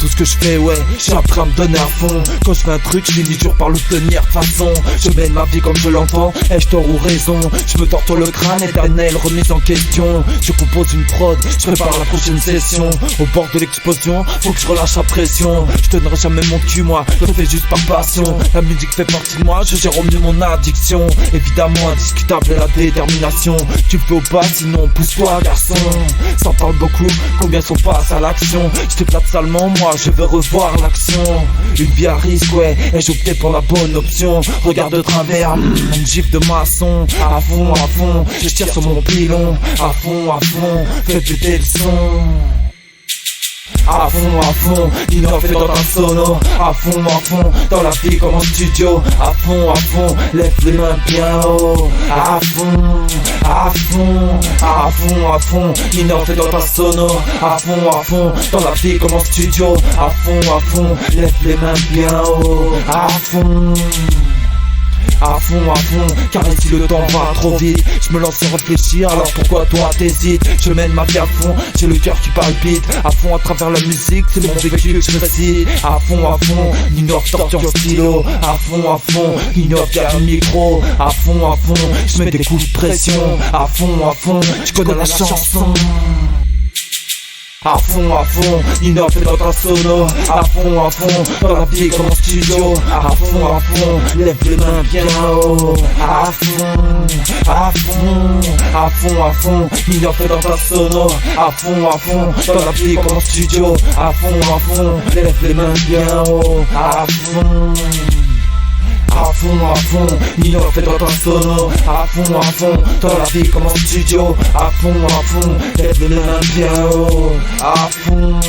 tout ce que je fais, ouais, j'ai appris à me donner à fond. Quand je fais un truc, je finis toujours par le tenir de façon. Je mène ma vie comme je l'entends, ai-je tort ou raison? Je me torture le crâne, éternelle remise en question. Je compose une prod, je prépare la prochaine session. Au bord de l'explosion, faut que je relâche la pression. Je donnerai jamais mon cul, moi, je le fais juste par passion. La musique fait partie de moi, je gère au mieux mon addiction. Évidemment, indiscutable est la détermination. Tu le fais au pas, sinon pousse-toi garçon. Ça parle beaucoup, combien sont face à l'action. Je te plate salement, moi je veux revoir l'action. Une vie à risque, ouais, et j'ai opté pour la bonne option. Regarde de travers, une gifle de maçon. À fond, je tire sur mon pilon. À fond, fais péter le son. À fond, innove dans un sono. À fond, dans la vie comme en studio. À fond, lève les mains bien haut. À fond, innove dans un sono. À fond, dans la vie comme en studio. À fond, lève les mains bien haut. À fond, car ici le temps va trop vite. Je me lance sans réfléchir, alors pourquoi toi t'hésites? Je mène ma vie à fond, j'ai le cœur qui palpite. À fond à travers la musique, c'est mon vécu que je me cite. À fond, innove torture stylo. À fond, innove derrière le micro. À fond, je mets des coups de pression. À fond, je connais la chanson. À fond, innove dans un sono. À fond, dans la vie comme en studio. À fond, lève les mains bien haut. À fond, innove dans un sono. À fond, dans la vie comme en studio. À fond, lève les mains bien haut. À fond, innove dans un sono. À fond, dans la vie comme en studio. À fond, lève les mains bien haut. À fond.